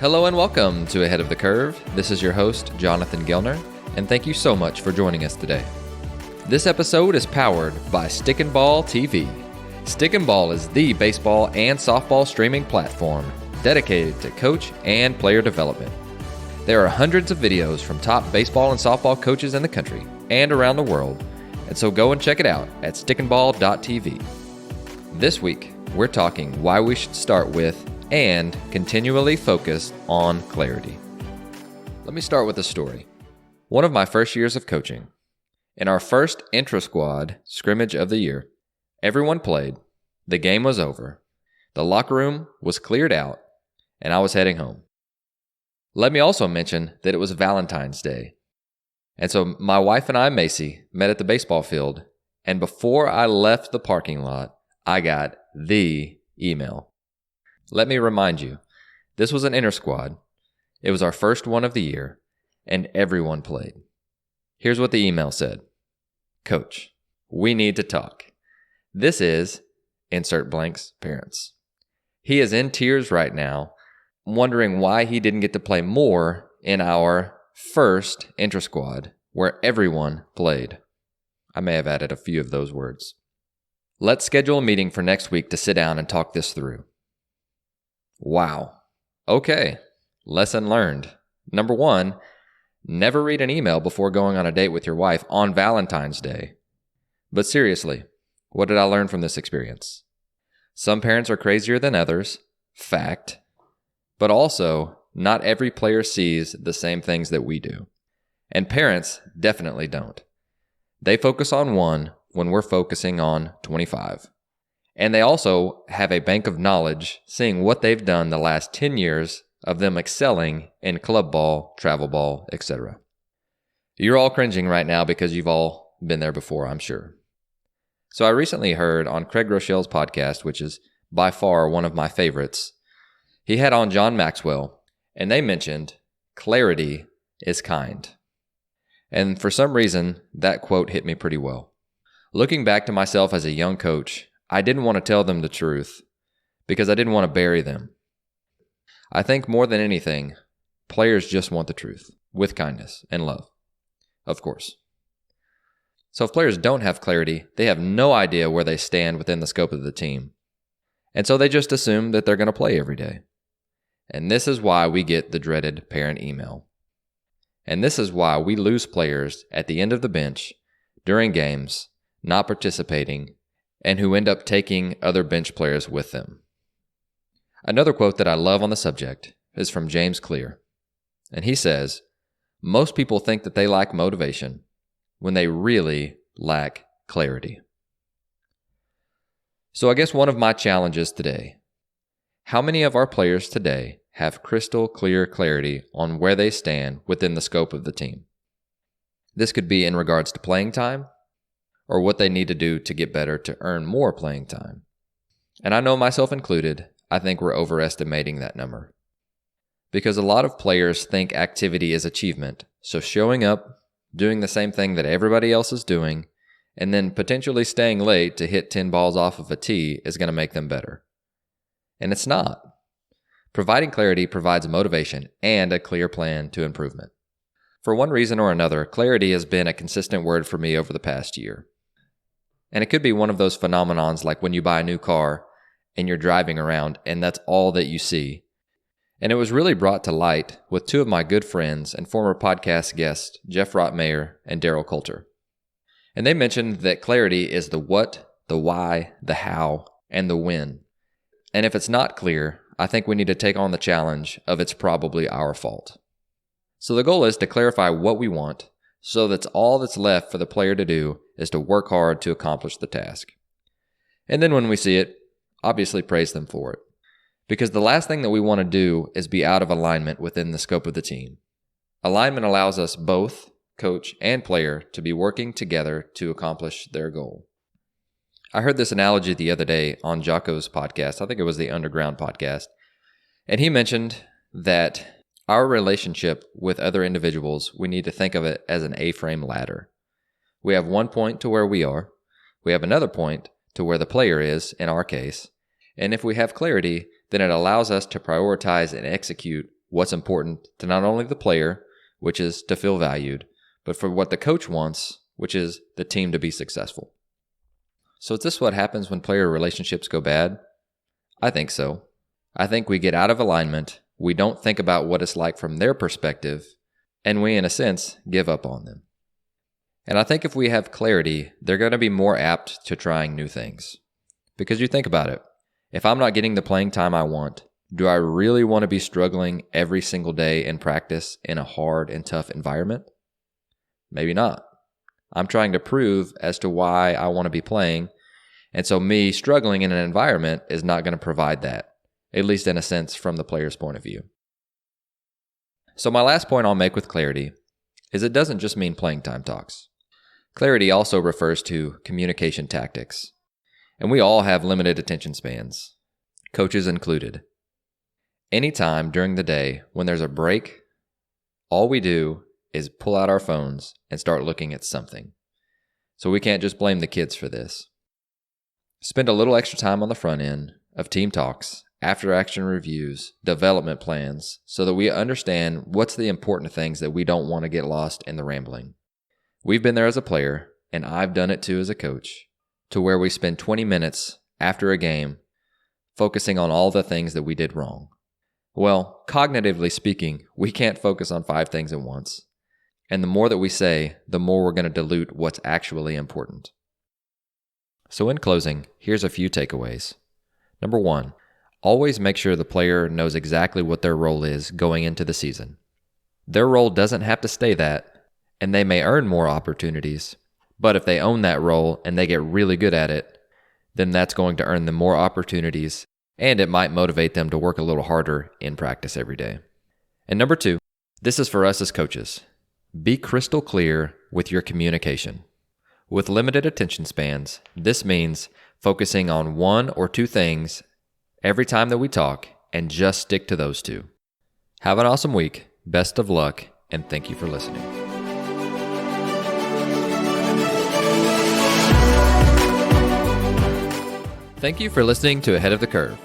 Hello and welcome to Ahead of the Curve. This is your host, Jonathan Gellner, and thank you so much for joining us today. This episode is powered by Stick and Ball TV. Stick and Ball is the baseball and softball streaming platform dedicated to coach and player development. There are hundreds of videos from top baseball and softball coaches in the country and around the world, and so go and check it out at stickandball.tv. This week, we're talking why we should start with and continually focus on clarity. Let me start with a story. One of my first years of coaching, in our first intra-squad scrimmage of the year, everyone played, the game was over, the locker room was cleared out, and I was heading home. Let me also mention that it was Valentine's Day. And so my wife and I, Macy, met at the baseball field, and before I left the parking lot, I got the email. Let me remind you, this was an inter-squad. It was our first one of the year, and everyone played. Here's what the email said. Coach, we need to talk. This is, insert blanks, parents. He is in tears right now, wondering why he didn't get to play more in our first inter-squad, where everyone played. I may have added a few of those words. Let's schedule a meeting for next week to sit down and talk this through. Wow. Okay. Lesson learned. Number 1, never read an email before going on a date with your wife on Valentine's Day. But seriously, what did I learn from this experience? Some parents are crazier than others. Fact. But also, not every player sees the same things that we do. And parents definitely don't. They focus on 1 when we're focusing on 25. And they also have a bank of knowledge seeing what they've done the last 10 years of them excelling in club ball, travel ball, etc. You're all cringing right now because you've all been there before, I'm sure. So I recently heard on Craig Rochelle's podcast, which is by far one of my favorites, he had on John Maxwell, and they mentioned, clarity is kind. And for some reason, that quote hit me pretty well. Looking back to myself as a young coach, I didn't want to tell them the truth because I didn't want to bury them. I think more than anything, players just want the truth with kindness and love, of course. So if players don't have clarity, they have no idea where they stand within the scope of the team. And so they just assume that they're going to play every day. And this is why we get the dreaded parent email. And this is why we lose players at the end of the bench, during games, not participating, and who end up taking other bench players with them. Another quote that I love on the subject is from James Clear, and he says, most people think that they lack motivation when they really lack clarity. So I guess one of my challenges today, how many of our players today have crystal clear clarity on where they stand within the scope of the team? This could be in regards to playing time, or what they need to do to get better to earn more playing time. And I know myself included, I think we're overestimating that number. Because a lot of players think activity is achievement, so showing up, doing the same thing that everybody else is doing, and then potentially staying late to hit 10 balls off of a tee is going to make them better. And it's not. Providing clarity provides motivation and a clear plan to improvement. For one reason or another, clarity has been a consistent word for me over the past year. And it could be one of those phenomenons like when you buy a new car and you're driving around and that's all that you see. And it was really brought to light with 2 of my good friends and former podcast guests, Jeff Rotmayer and Daryl Coulter. And they mentioned that clarity is the what, the why, the how, and the when. And if it's not clear, I think we need to take on the challenge of it's probably our fault. So the goal is to clarify what we want, so that's all that's left for the player to do is to work hard to accomplish the task. And then when we see it, obviously praise them for it. Because the last thing that we want to do is be out of alignment within the scope of the team. Alignment allows us both, coach and player, to be working together to accomplish their goal. I heard this analogy the other day on Jocko's podcast. I think it was the Underground podcast. And he mentioned that our relationship with other individuals, we need to think of it as an A-frame ladder. We have one point to where we are. We have another point to where the player is, in our case. And if we have clarity, then it allows us to prioritize and execute what's important to not only the player, which is to feel valued, but for what the coach wants, which is the team to be successful. So is this what happens when player relationships go bad? I think so. I think we get out of alignment, we don't think about what it's like from their perspective, and we, in a sense, give up on them. And I think if we have clarity, they're going to be more apt to trying new things. Because you think about it, if I'm not getting the playing time I want, do I really want to be struggling every single day in practice in a hard and tough environment? Maybe not. I'm trying to prove as to why I want to be playing, and so me struggling in an environment is not going to provide that, at least in a sense from the player's point of view. So my last point I'll make with clarity is it doesn't just mean playing time talks. Clarity also refers to communication tactics, and we all have limited attention spans, coaches included. Anytime during the day when there's a break, all we do is pull out our phones and start looking at something. So we can't just blame the kids for this. Spend a little extra time on the front end of team talks, after action reviews, development plans, so that we understand what's the important things that we don't want to get lost in the rambling. We've been there as a player, and I've done it too as a coach, to where we spend 20 minutes after a game focusing on all the things that we did wrong. Well, cognitively speaking, we can't focus on 5 things at once. And the more that we say, the more we're going to dilute what's actually important. So in closing, here's a few takeaways. Number 1, always make sure the player knows exactly what their role is going into the season. Their role doesn't have to stay that, and they may earn more opportunities, but if they own that role and they get really good at it, then that's going to earn them more opportunities, and it might motivate them to work a little harder in practice every day. And number 2, this is for us as coaches. Be crystal clear with your communication. With limited attention spans, this means focusing on 1 or 2 things every time that we talk and just stick to those 2. Have an awesome week, best of luck, and thank you for listening. Thank you for listening to Ahead of the Curve.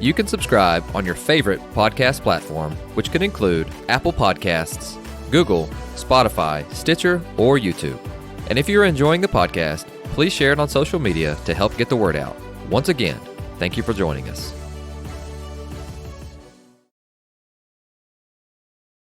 You can subscribe on your favorite podcast platform, which could include Apple Podcasts, Google, Spotify, Stitcher, or YouTube. And if you're enjoying the podcast, please share it on social media to help get the word out. Once again, thank you for joining us.